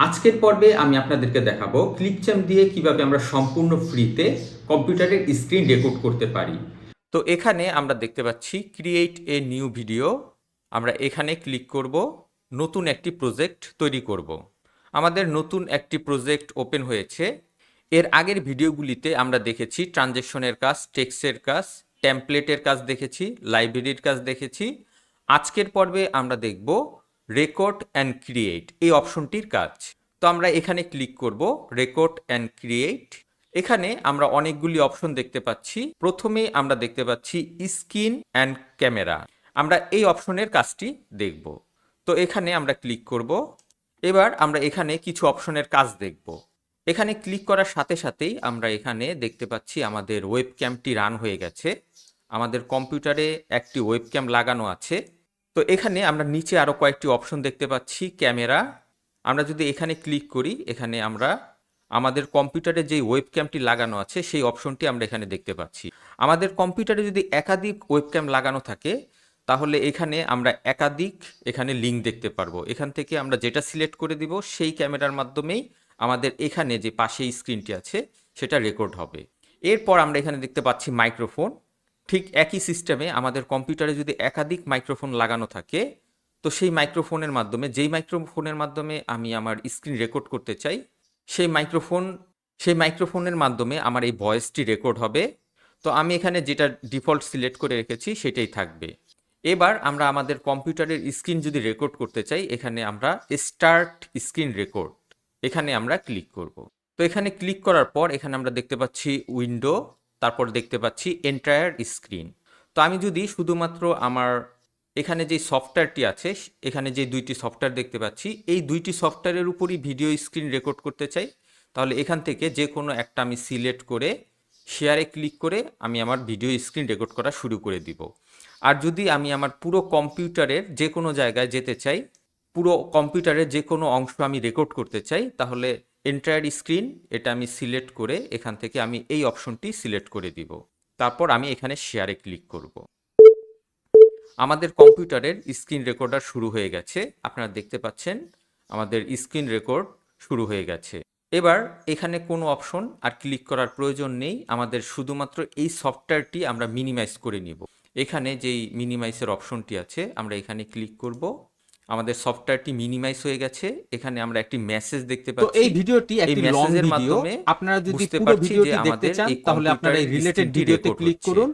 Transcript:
আজকের পর্বে আমি আপনাদেরকে দেখাবো ক্লিকচ্যাম্প দিয়ে কিভাবে আমরা সম্পূর্ণ ফ্রিতে কম্পিউটারের স্ক্রিন রেকর্ড করতে পারি। তো এখানে আমরা দেখতে পাচ্ছি ক্রিয়েট এ নিউ ভিডিও। আমরা এখানে ক্লিক করব, নতুন একটি প্রজেক্ট তৈরি করব। আমাদের নতুন একটি প্রজেক্ট ওপেন হয়েছে। এর আগের ভিডিওগুলিতে আমরা দেখেছি ট্রানজ্যাকশনের কাজ, টেক্সটের কাজ, টেমপ্লেটের কাজ দেখেছি, লাইব্রেরির কাজ দেখেছি। আজকের পর্বে আমরা দেখব রেকর্ড অ্যান্ড ক্রিয়েট এই অপশনটির কাজ। তো আমরা এখানে ক্লিক করব রেকর্ড অ্যান্ড ক্রিয়েট। এখানে আমরা অনেকগুলি অপশন দেখতে পাচ্ছি। প্রথমে আমরা দেখতে পাচ্ছি স্ক্রিন অ্যান্ড ক্যামেরা। আমরা এই অপশনের কাজটি দেখব। তো এখানে আমরা ক্লিক করব। এবার আমরা এখানে কিছু অপশনের কাজ দেখব। এখানে ক্লিক করার সাথে সাথেই আমরা এখানে দেখতে পাচ্ছি আমাদের ওয়েবক্যামটি রান হয়ে গেছে। আমাদের কম্পিউটারে একটি ওয়েবক্যাম লাগানো আছে। তো এখানে আমরা নিচে আরও কয়েকটি অপশন দেখতে পাচ্ছি ক্যামেরা। আমরা যদি এখানে ক্লিক করি, এখানে আমরা আমাদের কম্পিউটারে যেই ওয়েবক্যামটি লাগানো আছে সেই অপশনটি আমরা এখানে দেখতে পাচ্ছি। আমাদের কম্পিউটারে যদি একাধিক ওয়েবক্যাম লাগানো থাকে তাহলে এখানে আমরা একাধিক লিঙ্ক দেখতে পারবো। এখান থেকে আমরা যেটা সিলেক্ট করে দিব সেই ক্যামেরার মাধ্যমেই আমাদের এখানে যে পাশেই স্ক্রিনটি আছে সেটা রেকর্ড হবে। এরপর আমরা এখানে দেখতে পাচ্ছি মাইক্রোফোন। ঠিক একই সিস্টেমে আমাদের কম্পিউটারে যদি একাধিক মাইক্রোফোন লাগানো থাকে তো সেই মাইক্রোফোনের মাধ্যমে আমি আমার স্ক্রিন রেকর্ড করতে চাই, সেই মাইক্রোফোনের মাধ্যমে আমার এই ভয়েসটি রেকর্ড হবে। তো আমি এখানে যেটা ডিফল্ট সিলেক্ট করে রেখেছি সেটাই থাকবে। এবার আমরা আমাদের কম্পিউটারের স্ক্রিন যদি রেকর্ড করতে চাই, এখানে আমরা স্টার্ট স্ক্রিন রেকর্ড এখানে আমরা ক্লিক করব। তো এখানে ক্লিক করার পর এখানে আমরা দেখতে পাচ্ছি উইন্ডো, তারপর দেখতে পাচ্ছি এন্টায়ার স্ক্রিন। তো আমি যদি শুধুমাত্র আমার এখানে যে সফটওয়্যারটি আছে, এখানে যে দুইটি সফটওয়্যার দেখতে পাচ্ছি, এই দুইটি সফটওয়্যারের উপরই ভিডিও স্ক্রিন রেকর্ড করতে চাই, তাহলে এখান থেকে যে কোনো একটা আমি সিলেক্ট করে শেয়ারে ক্লিক করে আমি আমার ভিডিও স্ক্রিন রেকর্ড করা শুরু করে দিব। আর যদি আমি আমার পুরো কম্পিউটারের যে কোনো জায়গায় যেতে চাই, পুরো কম্পিউটারের যে কোনো অংশ আমি রেকর্ড করতে চাই, তাহলে এন্টায়ার স্ক্রিন এটা আমি সিলেক্ট করে এখান থেকে আমি এই অপশনটি সিলেক্ট করে দিব। তারপর আমি এখানে শেয়ারে ক্লিক করব। আমাদের কম্পিউটারের স্ক্রিন রেকর্ডার শুরু হয়ে গেছে। আপনারা দেখতে পাচ্ছেন আমাদের স্ক্রিন রেকর্ড শুরু হয়ে গেছে। এবার এখানে কোনো অপশন আর ক্লিক করার প্রয়োজন নেই। আমাদের শুধুমাত্র এই সফটওয়্যারটি আমরা মিনিমাইজ করে নিব। এখানে যেই মিনিমাইজের অপশনটি আছে আমরা এখানে ক্লিক করব। আমাদের সফটওয়্যারটি মিনিমাইজ হয়ে গেছে। এখানে আমরা একটি মেসেজ দেখতে তো পাচ্ছি। এই ভিডিওটি এই একটি লং মেসেজের ভিডিও। মাধ্যমে আপনারা যদি বুঝতে পুরো পারছি যে ভিডিওটি দেখতে আমাদের চান এই তাহলে আপনারা কম্পিউটারের এই রিলেটেড স্ক্রিনটি ভিডিওতে রেকর্ড ক্লিক হচ্ছে। করুন।